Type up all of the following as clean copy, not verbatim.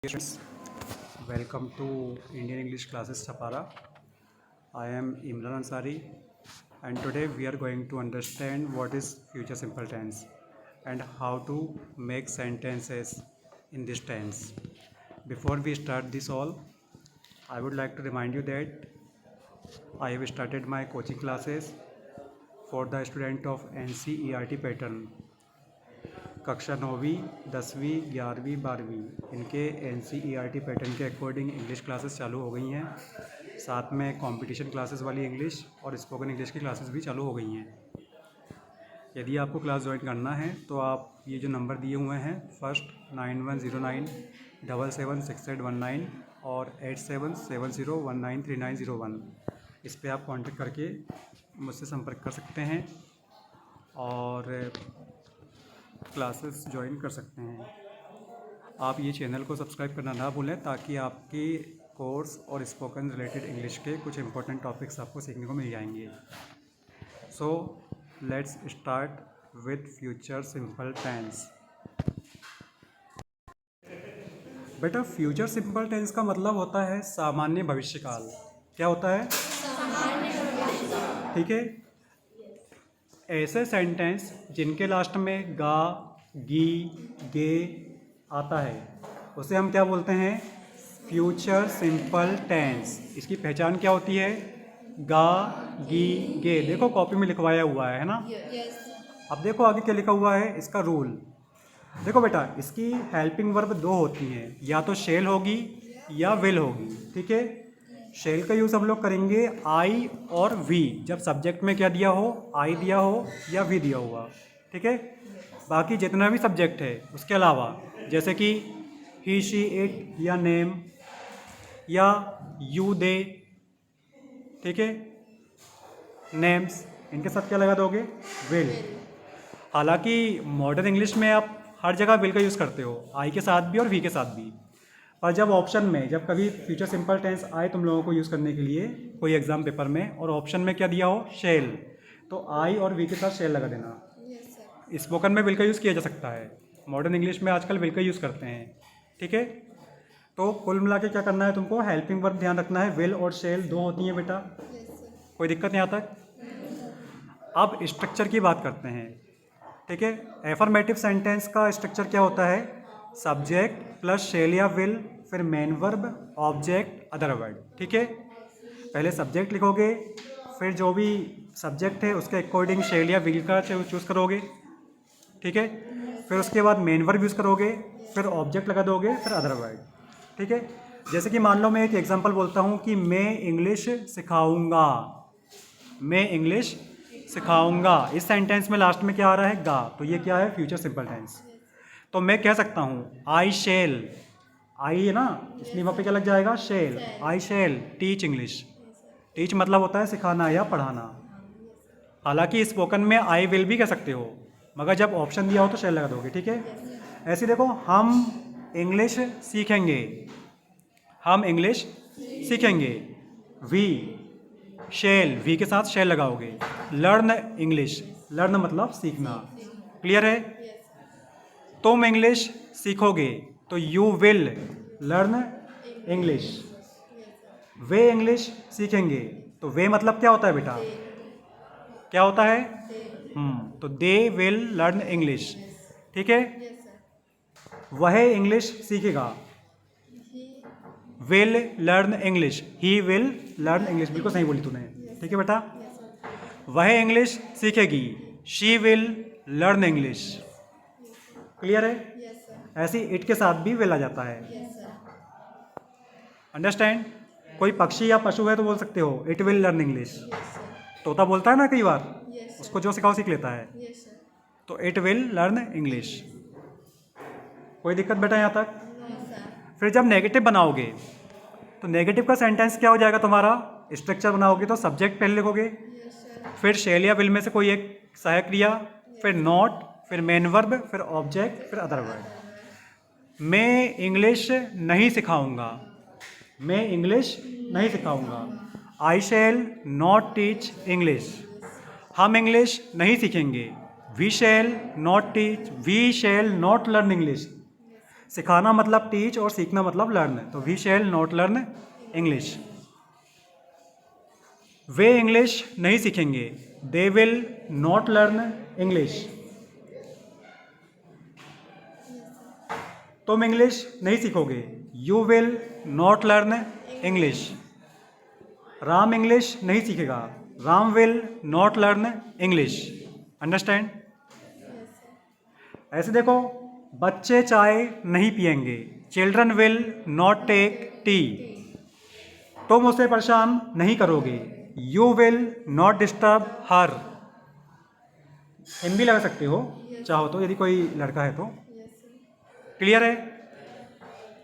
Students, welcome to Indian English Classes Chapara. I am Imran Ansari, and today we are going to understand what is future simple tense and how to make sentences in this tense. Before we start this all, I would like to remind you that I have started my coaching classes for the student of NCERT pattern. कक्षा 9वीं 10वीं 11वीं 12वीं इनके NCERT pattern के according English classes चालू हो गई हैं। साथ में कंपटीशन क्लासेस वाली इंग्लिश और स्पोकन इंग्लिश की क्लासेस भी चालू हो गई हैं। यदि आपको क्लास ज्वाइन करना है तो आप ये जो नंबर दिए हुए हैं फर्स्ट 9109776819 और 8770193901 इस पर आप कांटेक्ट करके मुझसे संपर्क कर सकते हैं और क्लासेस ज्वाइन कर सकते हैं। आप ये चैनल को सब्सक्राइब करना ना भूलें ताकि आपकी कोर्स और स्पोकन रिलेटेड इंग्लिश के कुछ इंपॉर्टेंट टॉपिक्स आपको सीखने को मिल जाएंगे। So let's start with future simple tense. बेटा फ्यूचर सिंपल टेंस का मतलब होता है सामान्य भविष्यकाल। क्या होता है? ठीक है। ऐसे सेंटेंस जिनके लास्ट में गा गी गे आता है उसे हम क्या बोलते हैं? Future simple tense. इसकी पहचान क्या होती है? गा गी गे। देखो कॉपी में लिखवाया हुआ है ना? अब देखो आगे क्या लिखा हुआ है इसका रूल। देखो बेटा इसकी हेल्पिंग वर्ब दो होती हैं, या तो शेल होगी या विल होगी। ठीक है। शेल का यूज़ हम लोग करेंगे आई और वी जब सब्जेक्ट में क्या दिया हो, आई दिया हो या वी दिया हुआ। ठीक है। बाकी जितना भी सब्जेक्ट है उसके अलावा जैसे कि ही शी इट या नेम या यू दे, ठीक है, नेम्स, इनके साथ क्या लगा दोगे? विल। हालांकि मॉडर्न इंग्लिश में आप हर जगह विल का यूज़ करते हो, आई के साथ भी और वी के साथ भी। और जब ऑप्शन में जब कभी फ्यूचर सिंपल टेंस आए तुम लोगों को यूज़ करने के लिए कोई एग्जाम पेपर में और ऑप्शन में क्या दिया हो? शेल, तो आई और वी के साथ शेल लगा देना। स्पोकन में विल का यूज़ किया जा सकता है, मॉडर्न इंग्लिश में आजकल विल का यूज़ करते हैं। ठीक है। तो कुल मिला के क्या करना है तुमको? हेल्पिंग वर्ब ध्यान रखना है, विल और शेल दो होती हैं बेटा। कोई दिक्कत यहाँ तक? अब स्ट्रक्चर की बात करते हैं। ठीक है। एफर्मेटिव सेंटेंस का स्ट्रक्चर क्या होता है? सब्जेक्ट प्लस शेल या विल, फिर main verb, object, other word. ठीक है। पहले सब्जेक्ट लिखोगे, फिर जो भी सब्जेक्ट है उसके अकॉर्डिंग शेल या विल का चूज़ करोगे। ठीक है। फिर उसके बाद मेन वर्ब यूज़ करोगे, फिर ऑब्जेक्ट लगा दोगे, फिर अदर वर्ड। ठीक है। जैसे कि मान लो मैं एक एग्जांपल बोलता हूँ कि मैं इंग्लिश सिखाऊंगा। मैं इंग्लिश सिखाऊंगा, इस सेंटेंस में लास्ट में क्या आ रहा है? गा। तो ये क्या है? Future simple tense. तो मैं कह सकता हूँ आई शेल, आई है ना, इसलिए वहाँ पे क्या लग जाएगा? Shall. I shall teach English. Teach मतलब होता है सिखाना या पढ़ाना। हालांकि स्पोकन में आई विल भी कह सकते हो, मगर जब ऑप्शन दिया हो तो शेल लगा दोगे। ठीक है। ऐसे देखो हम इंग्लिश सीखेंगे, हम इंग्लिश सीखेंगे। वी शेल, वी के साथ शेल लगाओगे। लर्न इंग्लिश, लर्न मतलब सीखना। क्लियर है? तुम इंग्लिश सीखोगे तो यू विल लर्न इंग्लिश। वे इंग्लिश सीखेंगे, तो वे मतलब क्या होता है बेटा? क्या होता है? तो दे विल लर्न इंग्लिश। ठीक है। वह इंग्लिश सीखेगा, will learn English, he will learn English. बिल्कुल सही बोली तूने। ठीक है बेटा। वह इंग्लिश सीखेगी, she will learn English. Clear है? ऐसे इट के साथ भी विल आ जाता है। अंडरस्टैंड? कोई पक्षी या पशु है तो बोल सकते हो इट विल लर्न इंग्लिश। तोता बोलता है ना कई बार, उसको जो सिखाओ सीख लेता है। तो इट विल लर्न इंग्लिश। कोई दिक्कत बेटा यहाँ तक? फिर जब नेगेटिव बनाओगे तो नेगेटिव का सेंटेंस क्या हो जाएगा तुम्हारा? स्ट्रक्चर बनाओगे तो सब्जेक्ट पहले लिखोगे, फिर शेल या विल में से कोई एक सहायक क्रिया, फिर नॉट, फिर मेन वर्ब, फिर ऑब्जेक्ट, फिर अदर वर्ड। मैं इंग्लिश नहीं सिखाऊंगा, मैं इंग्लिश नहीं सिखाऊंगा। I shall not teach English. हम इंग्लिश नहीं सीखेंगे। We shall not teach, we shall not learn English. सिखाना मतलब टीच और सीखना मतलब लर्न, तो we shall not learn English. वे इंग्लिश नहीं सीखेंगे, they will not learn English. तुम इंग्लिश नहीं सीखोगे, you will not learn English. Ram English नहीं सीखेगा, Ram will not learn English. Understand? ऐसे देखो, बच्चे चाय नहीं पिएंगे, children will not take tea. तुम उसे परेशान नहीं करोगे, you will not disturb her. एम भी लगा सकते हो चाहो तो, यदि कोई लड़का है तो। क्लियर है?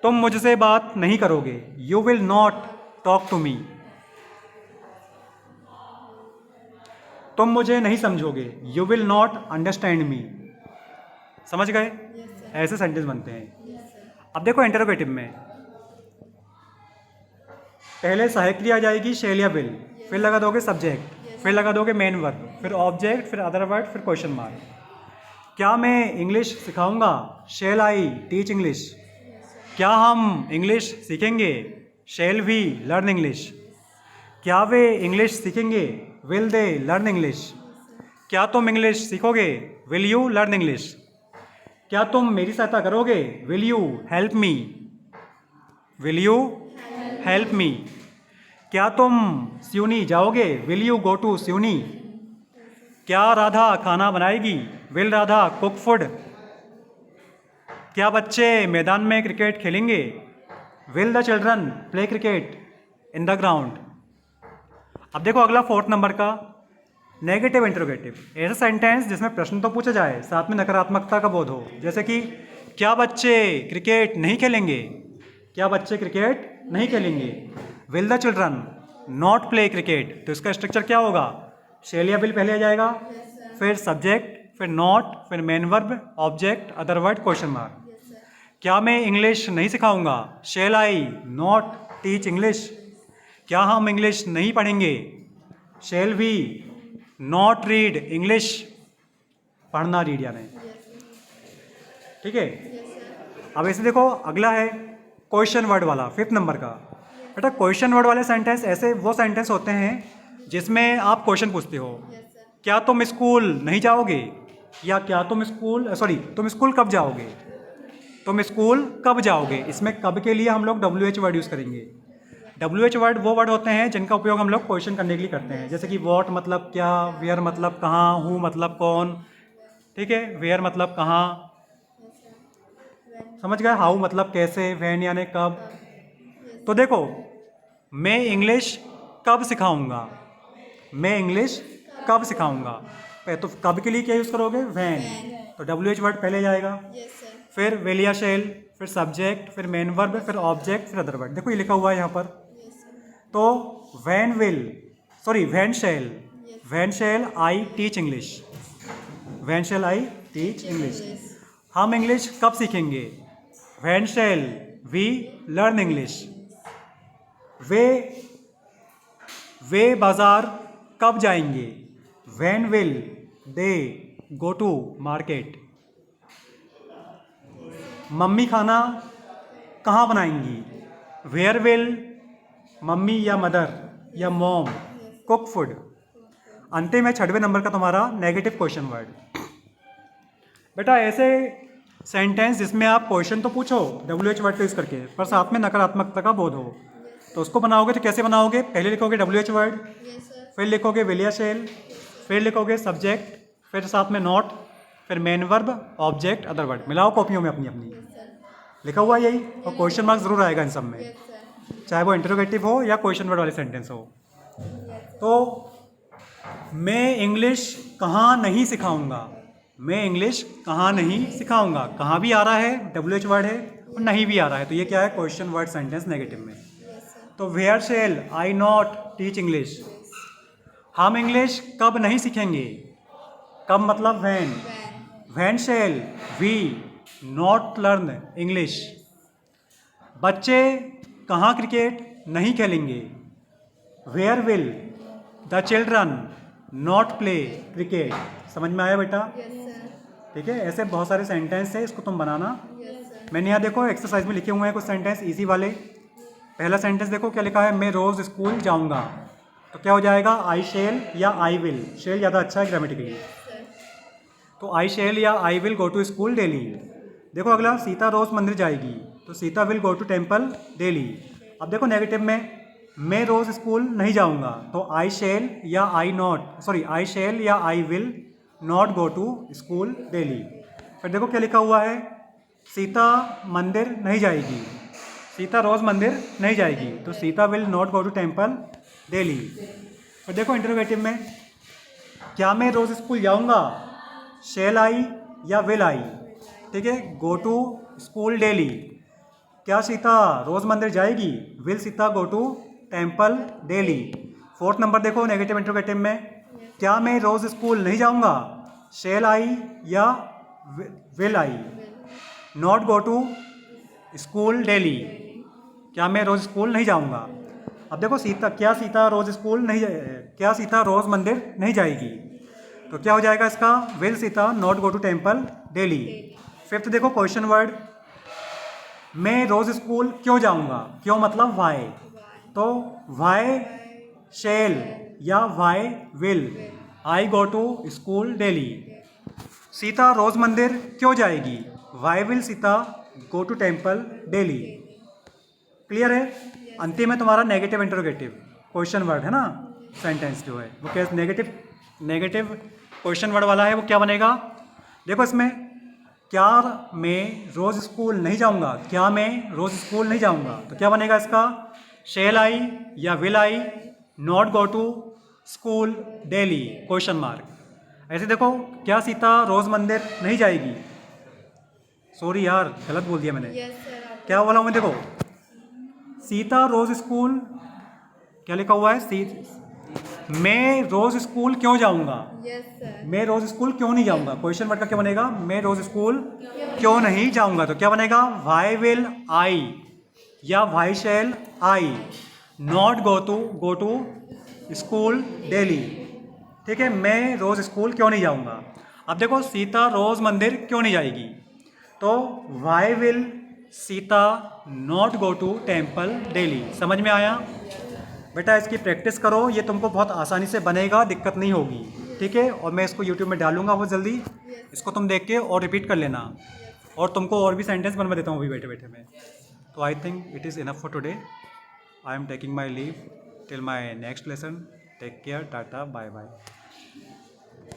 तुम मुझसे बात नहीं करोगे, you will not talk to me. तुम मुझे नहीं समझोगे, you will not understand me. समझ गए? ऐसे सेंटेंस बनते हैं। अब देखो इंटरोगेटिव में पहले सहायक क्रिया आ जाएगी शेल या विल, फिर लगा दोगे सब्जेक्ट, फिर लगा दोगे मेन वर्ब, फिर ऑब्जेक्ट, फिर अदर वर्ड, फिर क्वेश्चन मार्क। क्या मैं इंग्लिश सिखाऊंगा? Shall I teach English. क्या हम इंग्लिश सीखेंगे? Shall we learn English. क्या वे इंग्लिश सीखेंगे? Will they learn English. क्या तुम इंग्लिश सीखोगे? Will you learn English. क्या तुम मेरी सहायता करोगे? Will you help me. Will you help me. क्या तुम सिवनी जाओगे? Will you go to Seoni. क्या राधा खाना बनाएगी? Will Radha cook food. क्या बच्चे मैदान में क्रिकेट खेलेंगे? Will the children play cricket in the ground. अब देखो अगला 4th नंबर का नेगेटिव इंटरोगेटिव, ऐसा सेंटेंस जिसमें प्रश्न तो पूछा जाए साथ में नकारात्मकता का बोध हो। जैसे कि क्या बच्चे क्रिकेट नहीं खेलेंगे? क्या बच्चे क्रिकेट नहीं खेलेंगे? Will the children not play cricket. तो इसका स्ट्रक्चर क्या होगा? शेल या विल पहले आ जाएगा, फिर सब्जेक्ट, फिर नॉट, फिर main verb, object, other word, question mark. क्या मैं इंग्लिश नहीं सिखाऊंगा? Shall I not teach English. क्या हम इंग्लिश नहीं पढ़ेंगे? Shall we not read English. पढ़ना रीड यानी, ठीक है। अब ऐसे देखो अगला है क्वेश्चन वर्ड वाला 5th नंबर का। बेटा क्वेश्चन वर्ड वाले सेंटेंस ऐसे वो सेंटेंस होते हैं जिसमें आप क्वेश्चन पूछते हो। क्या तुम स्कूल नहीं जाओगे? या क्या तुम तुम स्कूल कब जाओगे? तुम स्कूल कब जाओगे? इसमें कब के लिए हम लोग WH वर्ड यूज़ करेंगे। WH वर्ड वो वर्ड होते हैं जिनका उपयोग हम लोग क्वेश्चन करने के लिए करते हैं। जैसे कि वॉट मतलब क्या, वेयर मतलब कहाँ, हु मतलब कौन, ठीक है, वेयर मतलब कहाँ, समझ गए, हाउ मतलब कैसे, व्हेन यानी कब। तो देखो मैं इंग्लिश कब सिखाऊंगा, मैं इंग्लिश कब सिखाऊंगा, तो कब के लिए क्या यूज़ करोगे? व्हेन। तो WH वर्ड पहले जाएगा, फिर विल या शेल, फिर सब्जेक्ट, फिर मेन वर्ब, फिर ऑब्जेक्ट, फिर अदर वर्ड। देखो ये लिखा हुआ है यहाँ पर। तो when shall I teach English. When shall I teach English. हम इंग्लिश कब सीखेंगे? When shall we learn English. वे बाजार कब जाएंगे? When will they go to market. Mummy खाना कहाँ बनाएंगी? वेयर विल मम्मी या मदर या मॉम कुक फूड। अंतिम है 6वें नंबर का तुम्हारा नेगेटिव क्वेश्चन वर्ड। बेटा ऐसे सेंटेंस जिसमें आप क्वेश्चन तो पूछो WH वर्ड यूज़ करके, पर साथ में नकारात्मकता का बोध हो, तो उसको बनाओगे तो कैसे बनाओगे? पहले लिखोगे WH वर्ड, फिर लिखोगे विल या शेल, फिर लिखोगे सब्जेक्ट, फिर साथ में नॉट, फिर main verb, object, other word. मिलाओ कॉपियों में अपनी अपनी, लिखा हुआ यही, और क्वेश्चन मार्क जरूर आएगा इन सब में, चाहे वो इंटरोगेटिव हो या क्वेश्चन वर्ड वाले सेंटेंस हो। तो मैं इंग्लिश कहाँ नहीं सिखाऊंगा, मैं इंग्लिश कहाँ नहीं सिखाऊंगा, कहाँ भी आ रहा है WH वर्ड है और नहीं भी आ रहा है, तो ये क्या है? क्वेश्चन वर्ड सेंटेंस नेगेटिव में। तो where shall I not teach English. हम इंग्लिश कब नहीं सीखेंगे? कब मतलब when. When shall we not learn English. बच्चे कहाँ क्रिकेट नहीं खेलेंगे? Where will the children not play cricket. समझ में आया बेटा? ठीक है, ऐसे बहुत सारे सेंटेंस है, इसको तुम बनाना। मैंने यहाँ देखो एक्सरसाइज में लिखे हुए हैं कुछ सेंटेंस इजी वाले। पहला सेंटेंस देखो क्या लिखा है, मैं रोज़ स्कूल जाऊँगा, तो क्या हो जाएगा आई शेल या आई विल। शेल ज़्यादा अच्छा है ग्रामेटिकली, तो आई शेल या I will go to school daily. देखो अगला, सीता रोज़ मंदिर जाएगी, तो Sita will go to temple daily. अब देखो नेगेटिव में, मैं रोज़ स्कूल नहीं जाऊँगा, तो आई शेल या I not, sorry I shall या I will not go to school daily. फिर देखो क्या लिखा हुआ है, सीता मंदिर नहीं जाएगी, सीता रोज़ मंदिर नहीं जाएगी, तो Sita will not go to temple daily. फिर देखो इंटरोगेटिव में, क्या मैं रोज़ स्कूल जाऊँगा, शेल आई या विल आई। ठीक है, गो टू स्कूल डेली, क्या सीता रोज़ मंदिर जाएगी, will Sita go to temple daily. Fourth number देखो नेगेटिव इंटरोगेटिव में, क्या मैं रोज़ स्कूल नहीं जाऊँगा, शेल आई या will I not go to school daily, क्या मैं रोज़ स्कूल नहीं जाऊँगा। अब देखो सीता, क्या सीता रोज़ स्कूल नहीं क्या सीता रोज़ मंदिर नहीं जाएगी, तो क्या हो जाएगा इसका, will Sita not go to temple daily. Fifth देखो क्वेश्चन वर्ड, मैं रोज़ स्कूल क्यों जाऊँगा, क्यों मतलब वाई, तो वाई शेल या why will I go to school daily. Sita रोज़ मंदिर क्यों जाएगी, why will Sita go to temple daily. Clear है। अंतिम में तुम्हारा नेगेटिव इंटरोगेटिव क्वेश्चन वर्ड है ना, सेंटेंस जो है वो क्या नेगेटिव क्वेश्चन वर्ड वाला है, वो क्या बनेगा। देखो इसमें, क्या मैं रोज़ स्कूल नहीं जाऊंगा, क्या मैं रोज़ स्कूल नहीं जाऊंगा, तो क्या बनेगा इसका, शेल आई या will I not go to school daily question mark. ऐसे देखो, क्या सीता रोज़ मंदिर नहीं जाएगी, सॉरी यार गलत बोल दिया मैंने, क्या बोला मैं, देखो सीता रोज़ स्कूल, क्या लिखा हुआ है, मैं रोज़ स्कूल क्यों जाऊंगा, मैं रोज़ स्कूल क्यों नहीं जाऊंगा, क्वेश्चन वर्ड का क्या बनेगा, मैं रोज़ स्कूल क्यों नहीं जाऊंगा, तो क्या बनेगा, वाई विल आई या why shall I not go to school daily. ठीक है, मैं रोज़ स्कूल क्यों नहीं जाऊंगा। अब देखो, सीता रोज़ मंदिर क्यों नहीं जाएगी, तो why will Sita not go to temple daily. समझ में आया बेटा, इसकी प्रैक्टिस करो, ये तुमको बहुत आसानी से बनेगा, दिक्कत नहीं होगी। ठीक है, और मैं इसको यूट्यूब में डालूंगा बहुत जल्दी, इसको तुम देख के और रिपीट कर लेना, और तुमको और भी सेंटेंस बनवा देता हूँ अभी बैठे बैठे में। तो I think it is enough for today, I am taking my leave till my next lesson. Take care, tata, bye bye.